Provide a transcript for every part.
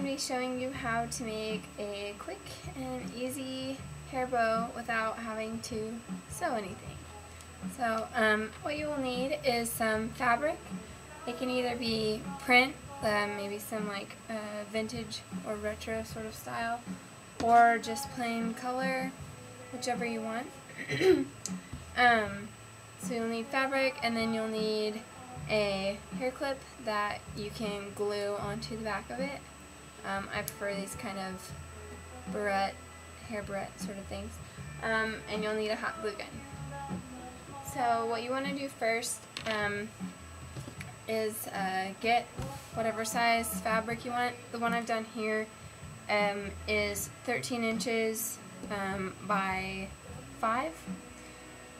going to be showing you how to make a quick and easy hair bow without having to sew anything. So what you will need is some fabric. It can either be print, maybe some like vintage or retro sort of style, or just plain color, whichever you want. So you'll need fabric, and then you'll need a hair clip that you can glue onto the back of it. I prefer these kind of barrette, hair barrette sort of things. And you'll need a hot glue gun. So what you want to do first is get whatever size fabric you want. The one I've done here is 13 inches by 5.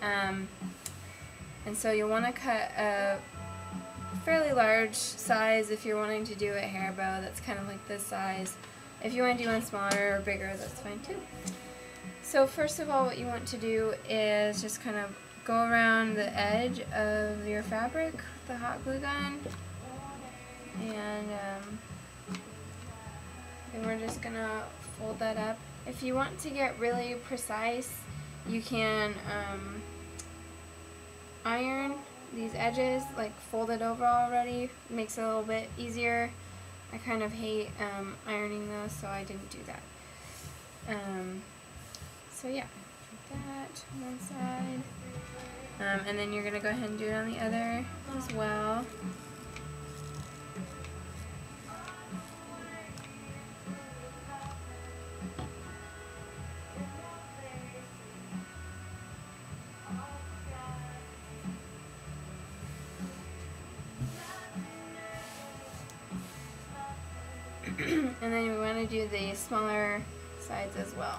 And so you'll want to cut a fairly large size if you're wanting to do a hair bow that's kind of like this size. If you want to do one smaller or bigger, that's fine too. So first of all, what you want to do is just kind of go around the edge of your fabric with the hot glue gun, and then we're just gonna fold that up. If you want to get really precise, you can iron these edges, like fold it over already. It makes it a little bit easier. I kind of hate ironing those, so I didn't do that. So yeah, that on one side. And then you're going to go ahead and do it on the other as well. And then we want to do the smaller sides as well.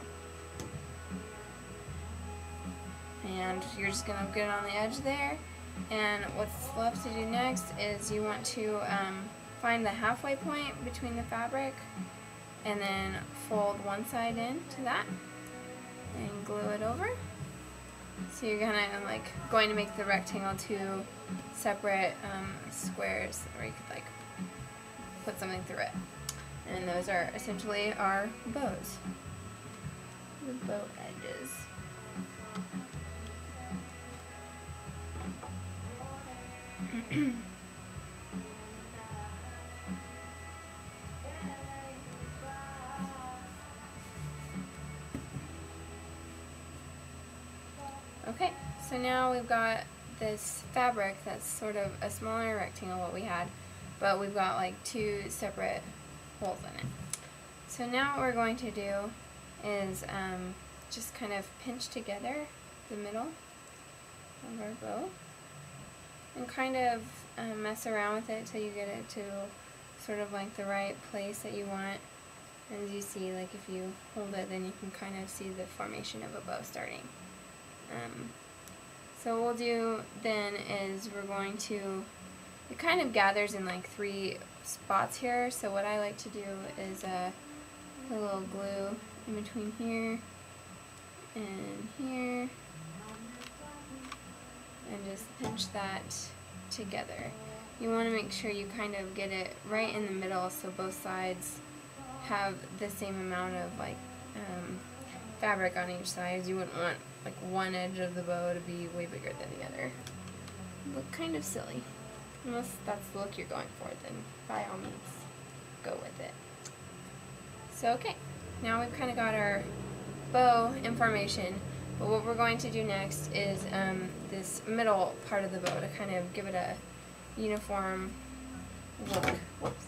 And you're just going to get it on the edge there. And what's left to do next is you want to find the halfway point between the fabric and then fold one side into that and glue it over. So you're going to make the rectangle two separate squares where you could like put something through it. And those are essentially our bows, the bow edges. Okay, so now we've got this fabric that's sort of a smaller rectangle what we had, but we've got like two separate holes in it. So now what we're going to do is just kind of pinch together the middle of our bow and kind of mess around with it till you get it to sort of like the right place that you want. As you see, like if you hold it, then you can kind of see the formation of a bow starting. So what we'll do then is we're going to, it kind of gathers in like 3 spots here, so what I like to do is put a little glue in between here and here and just pinch that together. You want to make sure you kind of get it right in the middle so both sides have the same amount of like fabric on each side. You wouldn't want like one edge of the bow to be way bigger than the other. Look kind of silly. Unless that's the look you're going for, then by all means, go with it. So okay, now we've kind of got our bow in formation, but what we're going to do next is this middle part of the bow to kind of give it a uniform look. Whoops.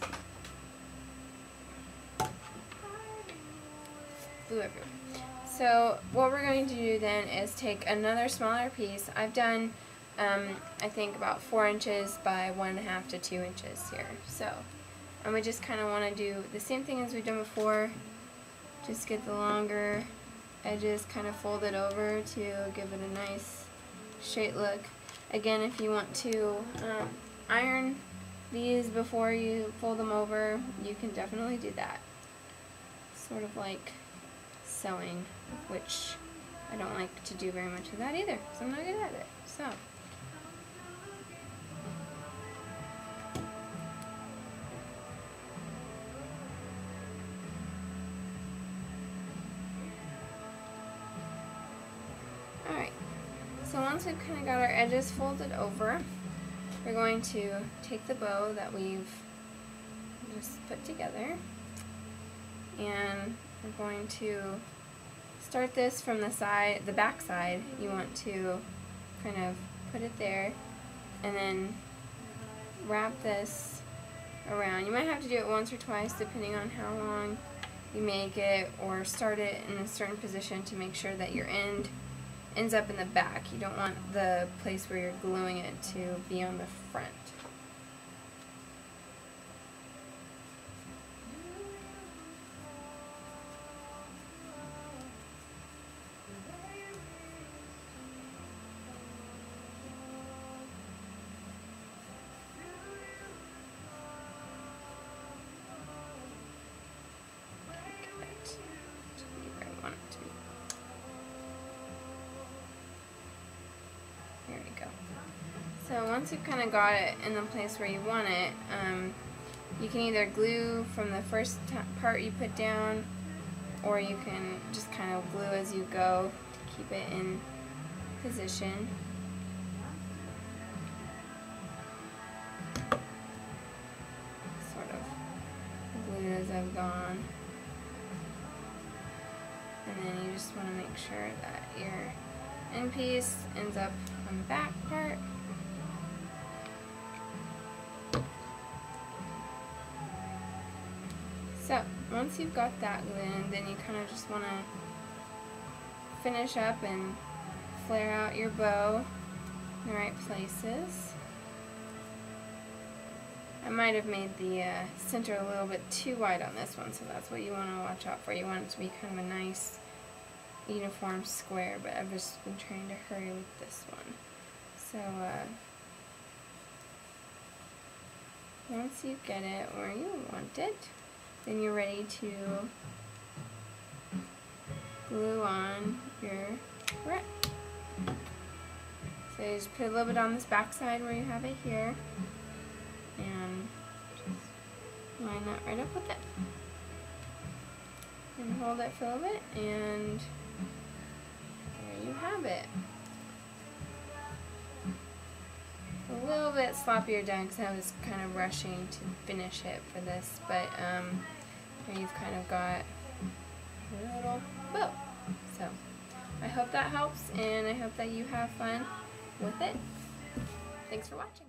Glue everywhere. So what we're going to do then is take another smaller piece. I've done I think about 4 inches by 1.5 to 2 inches here. So, and we just kind of want to do the same thing as we've done before. Just get the longer edges kind of folded over to give it a nice straight look. Again, if you want to iron these before you fold them over, you can definitely do that. Sort of like sewing, which I don't like to do very much of that either, so I'm not good at it. So. So once we've kind of got our edges folded over, we're going to take the bow that we've just put together, and we're going to start this from the side, the back side. You want to kind of put it there and then wrap this around. You might have to do it once or twice depending on how long you make it, or start it in a certain position to make sure that your end ends up in the back. You don't want the place where you're gluing it to be on the front. There we go. So once you've kind of got it in the place where you want it, you can either glue from the first part you put down, or you can just kind of glue as you go to keep it in position. Sort of glued as I've gone. And then you just want to make sure that your end piece ends up on the back part. So once you've got that glued, then you kind of just want to finish up and flare out your bow in the right places. I might have made the center a little bit too wide on this one, so that's what you want to watch out for. You want it to be kind of a nice uniform square, but I've just been trying to hurry with this one. So once you get it where you want it, then you're ready to glue on your rip. So you just put a little bit on this back side where you have it here, and just line that right up with it. And hold it for a little bit, and there you have it. A little bit sloppier done because I was kind of rushing to finish it for this, but here you've kind of got a little bow. So I hope that helps, and I hope that you have fun with it. Thanks for watching.